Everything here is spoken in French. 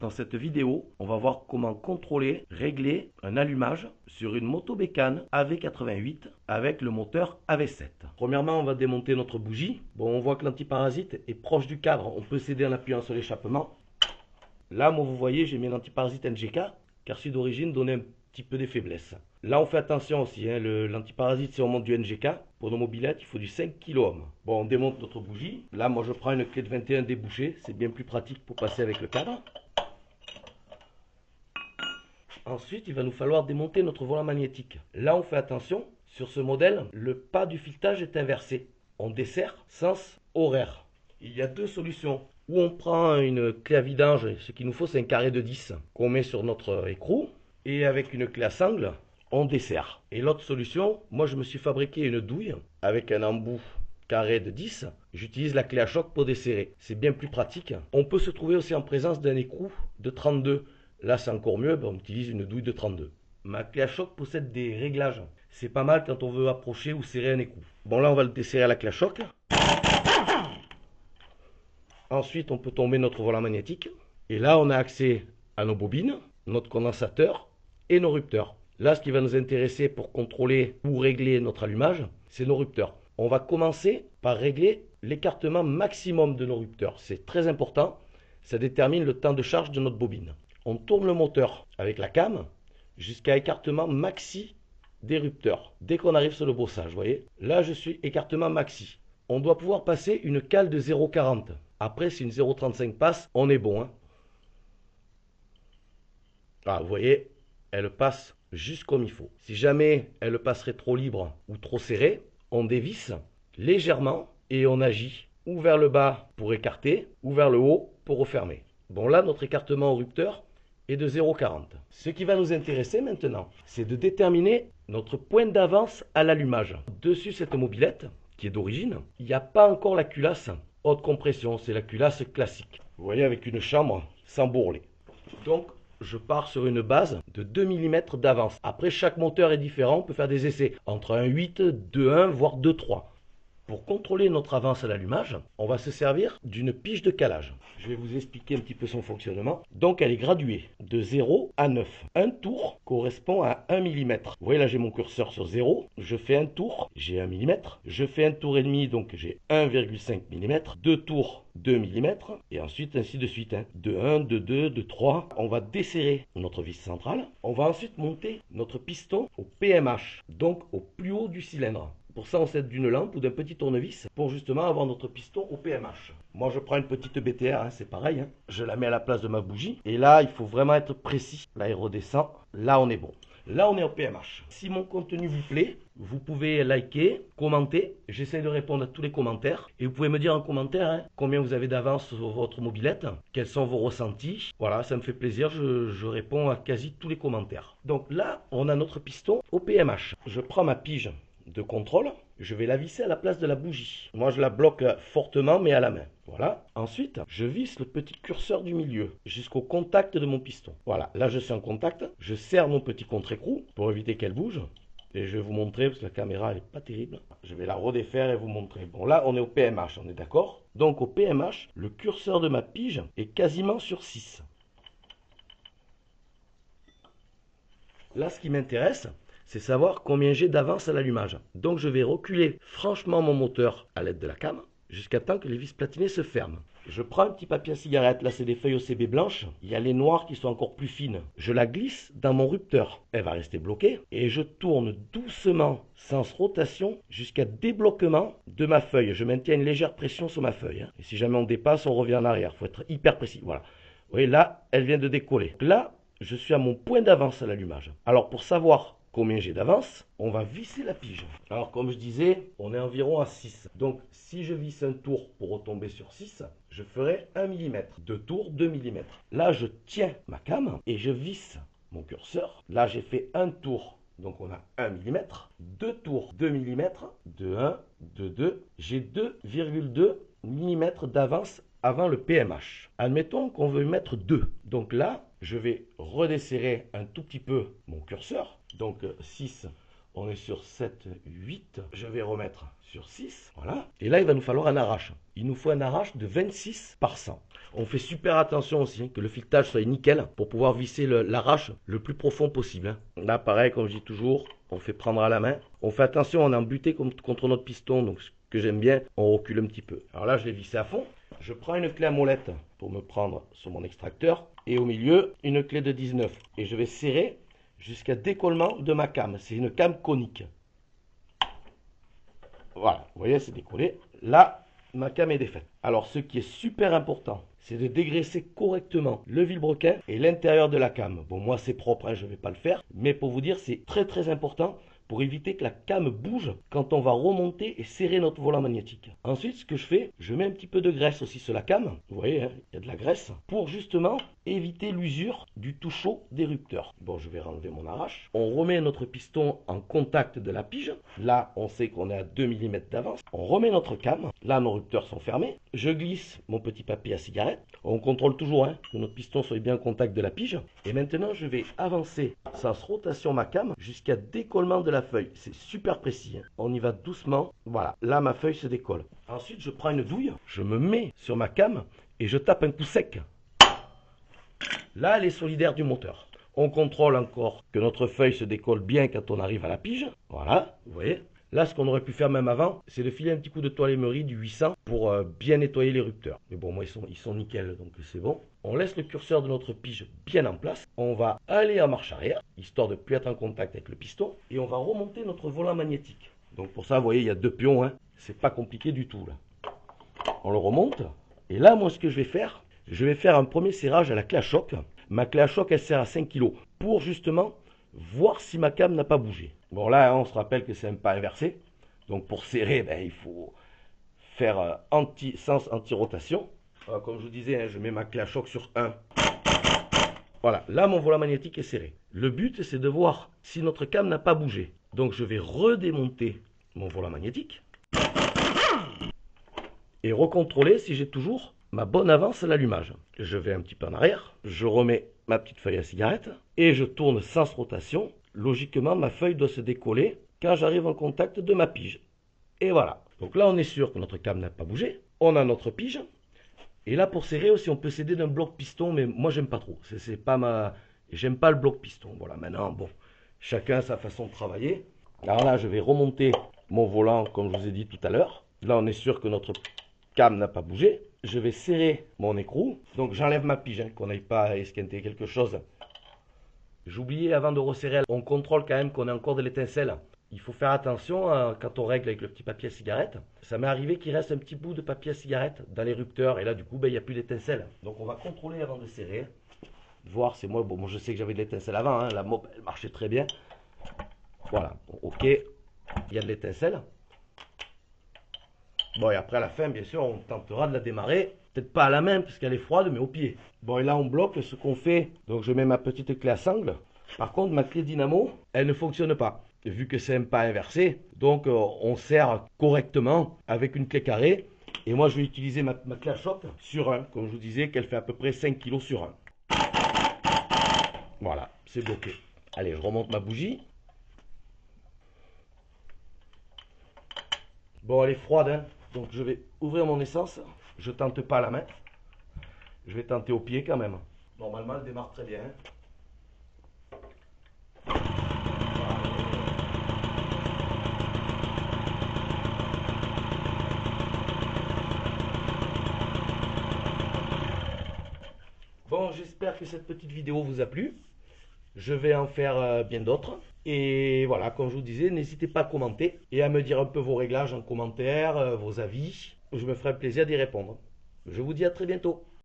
Dans cette vidéo, on va voir comment contrôler, régler un allumage sur une moto bécane AV88 avec le moteur AV7. Premièrement, on va démonter notre bougie. Bon, on voit que l'antiparasite est proche du cadre. On peut s'aider en appuyant sur l'échappement. Là, moi, vous voyez, j'ai mis l'antiparasite NGK car celui d'origine donnait un petit peu des faiblesses. Là, on fait attention aussi. L'antiparasite, si on monte du NGK, pour nos mobilettes, il faut du 5 kΩ. Bon, on démonte notre bougie. Là, moi, je prends une clé de 21 débouchée. C'est bien plus pratique pour passer avec le cadre. Ensuite, il va nous falloir démonter notre volant magnétique. Là, on fait attention. Sur ce modèle, le pas du filetage est inversé. On desserre sens horaire. Il y a deux solutions. Ou on prend une clé à vidange, ce qu'il nous faut, c'est un carré de 10 qu'on met sur notre écrou. Et avec une clé à sangle, on desserre. Et l'autre solution, moi, je me suis fabriqué une douille avec un embout carré de 10. J'utilise la clé à choc pour desserrer. C'est bien plus pratique. On peut se trouver aussi en présence d'un écrou de 32. Là, c'est encore mieux, on utilise une douille de 32. Ma clé à choc possède des réglages. C'est pas mal quand on veut approcher ou serrer un écrou. Bon, là, on va le desserrer à la clé à choc. Ensuite, on peut tomber notre volant magnétique. Et là, on a accès à nos bobines, notre condensateur et nos rupteurs. Là, ce qui va nous intéresser pour contrôler ou régler notre allumage, c'est nos rupteurs. On va commencer par régler l'écartement maximum de nos rupteurs. C'est très important. Ça détermine le temps de charge de notre bobine. On tourne le moteur avec la cam jusqu'à écartement maxi des rupteurs. Dès qu'on arrive sur le bossage, vous voyez, là je suis écartement maxi. On doit pouvoir passer une cale de 0,40. Après, si une 0,35 passe, on est bon. Ah, vous voyez, elle passe juste comme il faut. Si jamais elle passerait trop libre ou trop serrée, on dévisse légèrement et on agit ou vers le bas pour écarter ou vers le haut pour refermer. Bon, là, notre écartement au rupteur est de 0,40. Ce qui va nous intéresser maintenant, c'est de déterminer notre point d'avance à l'allumage. Dessus cette mobilette, qui est d'origine, il n'y a pas encore la culasse haute compression, c'est la culasse classique. Vous voyez, avec une chambre sans bourrelet. Donc, je pars sur une base de 2 mm d'avance. Après, chaque moteur est différent, on peut faire des essais entre 1,8, 2,1, voire 2,3. Pour contrôler notre avance à l'allumage, on va se servir d'une pige de calage. Je vais vous expliquer un petit peu son fonctionnement. Donc elle est graduée de 0 à 9. Un tour correspond à 1 mm. Vous voyez là j'ai mon curseur sur 0. Je fais un tour, j'ai 1 mm. Je fais un tour et demi, donc j'ai 1,5 mm. Deux tours, 2 mm. Et ensuite ainsi de suite. De 1, de 2, de 3. On va desserrer notre vis centrale. On va ensuite monter notre piston au PMH, donc au plus haut du cylindre. Pour ça, on s'aide d'une lampe ou d'un petit tournevis pour justement avoir notre piston au PMH. Moi, je prends une petite BTR, c'est pareil. Je la mets à la place de ma bougie. Et là, il faut vraiment être précis. Là, il redescend. Là, on est bon. Là, on est au PMH. Si mon contenu vous plaît, vous pouvez liker, commenter. J'essaie de répondre à tous les commentaires. Et vous pouvez me dire en commentaire combien vous avez d'avance sur votre mobilette. Quels sont vos ressentis. Voilà, ça me fait plaisir. Je réponds à quasi tous les commentaires. Donc là, on a notre piston au PMH. Je prends ma pige de contrôle, je vais la visser à la place de la bougie. Moi, je la bloque fortement, mais à la main. Voilà. Ensuite, je visse le petit curseur du milieu jusqu'au contact de mon piston. Voilà. Là, je suis en contact. Je serre mon petit contre-écrou pour éviter qu'elle bouge. Et je vais vous montrer, parce que la caméra, elle n'est pas terrible. Je vais la redéfaire et vous montrer. Bon, là, on est au PMH, on est d'accord? Donc, au PMH, le curseur de ma pige est quasiment sur 6. Là, ce qui m'intéresse, c'est savoir combien j'ai d'avance à l'allumage. Donc je vais reculer franchement mon moteur à l'aide de la cam jusqu'à temps que les vis platinées se ferment. Je prends un petit papier à cigarette, là c'est des feuilles OCB blanches, il y a les noires qui sont encore plus fines. Je la glisse dans mon rupteur, elle va rester bloquée et je tourne doucement, sens rotation, jusqu'à débloquement de ma feuille. Je maintiens une légère pression sur ma feuille. Et si jamais on dépasse, on revient en arrière, il faut être hyper précis. Voilà. Vous voyez là, elle vient de décoller. Là, je suis à mon point d'avance à l'allumage. Alors pour savoir combien j'ai d'avance, on va visser la pige. Alors comme je disais, on est environ à 6. Donc si je visse un tour pour retomber sur 6, je ferai 1 mm. Deux tours, 2 mm. Là, je tiens ma cam et je visse mon curseur. Là, j'ai fait un tour. Donc on a 1 mm. Deux tours, 2 mm. De 1, de 2. J'ai 2,2 mm d'avance avant le PMH. Admettons qu'on veut mettre 2. Donc là, je vais redesserrer un tout petit peu mon curseur. Donc 6, on est sur 7, 8. Je vais remettre sur 6. Voilà. Et là, il va nous falloir un arrache. Il nous faut un arrache de 26 par 100. On fait super attention aussi, hein, que le filetage soit nickel pour pouvoir visser l'arrache le plus profond possible. Hein. Là, pareil, comme je dis toujours, on fait prendre à la main. On fait attention, on est embuté contre notre piston, donc ce que j'aime bien, on recule un petit peu. Alors là, je l'ai vissé à fond. Je prends une clé à molette pour me prendre sur mon extracteur et au milieu, une clé de 19. Et je vais serrer jusqu'à décollement de ma came. C'est une came conique. Voilà, vous voyez, c'est décollé. Là, ma came est défaite. Alors, ce qui est super important, c'est de dégraisser correctement le vilebrequin et l'intérieur de la came. Bon, moi, c'est propre, hein, je ne vais pas le faire. Mais pour vous dire, c'est très très important pour éviter que la came bouge quand on va remonter et serrer notre volant magnétique. Ensuite, ce que je fais, je mets un petit peu de graisse aussi sur la came. Vous voyez, hein, il y a de la graisse pour justement éviter l'usure du tout chaud des rupteurs. Bon, je vais enlever mon arrache. On remet notre piston en contact de la pige. Là, on sait qu'on est à 2 mm d'avance. On remet notre came. Là, nos rupteurs sont fermés. Je glisse mon petit papier à cigarette. On contrôle toujours, hein, que notre piston soit bien en contact de la pige. Et maintenant, je vais avancer sans rotation ma came jusqu'à décollement de la feuille. C'est super précis. Hein. On y va doucement. Voilà, là, ma feuille se décolle. Ensuite, je prends une douille. Je me mets sur ma came et je tape un coup sec. Là, elle est solidaire du moteur. On contrôle encore que notre feuille se décolle bien quand on arrive à la pige. Voilà, vous voyez. Là, ce qu'on aurait pu faire même avant, c'est de filer un petit coup de toile émerie du 800 pour bien nettoyer les rupteurs. Mais bon, moi, ils sont nickel, donc c'est bon. On laisse le curseur de notre pige bien en place. On va aller en marche arrière, histoire de ne plus être en contact avec le piston. Et on va remonter notre volant magnétique. Donc pour ça, vous voyez, il y a 2 pions. Hein. C'est pas compliqué du tout, là. On le remonte. Et là, moi, ce que je vais faire un premier serrage à la clé à choc. Ma clé à choc, elle sert à 5 kg pour justement voir si ma came n'a pas bougé. Bon, là, on se rappelle que c'est un pas inversé. Donc, pour serrer, ben, il faut faire sens anti-rotation. Comme je vous disais, hein, je mets ma clé à choc sur 1. Voilà, là, mon volant magnétique est serré. Le but, c'est de voir si notre came n'a pas bougé. Donc, je vais redémonter mon volant magnétique et recontrôler si j'ai toujours ma bonne avance à l'allumage. Je vais un petit peu en arrière, je remets ma petite feuille à cigarette et je tourne sans rotation. Logiquement, ma feuille doit se décoller quand j'arrive en contact de ma pige. Et voilà. Donc là, on est sûr que notre came n'a pas bougé. On a notre pige. Et là, pour serrer aussi, on peut s'aider d'un bloc piston, mais moi, j'aime pas trop. J'aime pas le bloc piston. Voilà, maintenant, bon, chacun a sa façon de travailler. Alors là, je vais remonter mon volant, comme je vous ai dit tout à l'heure. Là, on est sûr que notre came n'a pas bougé. Je vais serrer mon écrou. Donc, j'enlève ma pige, hein, qu'on n'aille pas esquinter quelque chose. J'oubliais avant de resserrer, on contrôle quand même qu'on a encore de l'étincelle. Il faut faire attention quand on règle avec le petit papier à cigarette. Ça m'est arrivé qu'il reste un petit bout de papier à cigarette dans les rupteurs. Et là, du coup, ben, il n'y a plus d'étincelle. Donc, on va contrôler avant de serrer. Voir, c'est moi. Bon, moi, je sais que j'avais de l'étincelle avant. Hein, la mop, elle marchait très bien. Voilà. Bon, ok. Il y a de l'étincelle. Bon, et après, à la fin, bien sûr, on tentera de la démarrer. Peut-être pas à la main, parce qu'elle est froide, mais au pied. Bon, et là, on bloque ce qu'on fait. Donc, je mets ma petite clé à sangle. Par contre, ma clé dynamo, elle ne fonctionne pas. Vu que c'est un pas inversé. Donc, on serre correctement avec une clé carrée. Et moi, je vais utiliser ma clé à choc sur 1. Comme je vous disais, qu'elle fait à peu près 5 kg sur 1. Voilà, c'est bloqué. Allez, je remonte ma bougie. Bon, elle est froide, hein. Donc, je vais ouvrir mon essence. Je tente pas à la main. Je vais tenter au pied quand même. Normalement, elle démarre très bien. Bon, j'espère que cette petite vidéo vous a plu. Je vais en faire bien d'autres. Et voilà, comme je vous disais, n'hésitez pas à commenter et à me dire un peu vos réglages en commentaire, vos avis. Je me ferai plaisir d'y répondre. Je vous dis à très bientôt.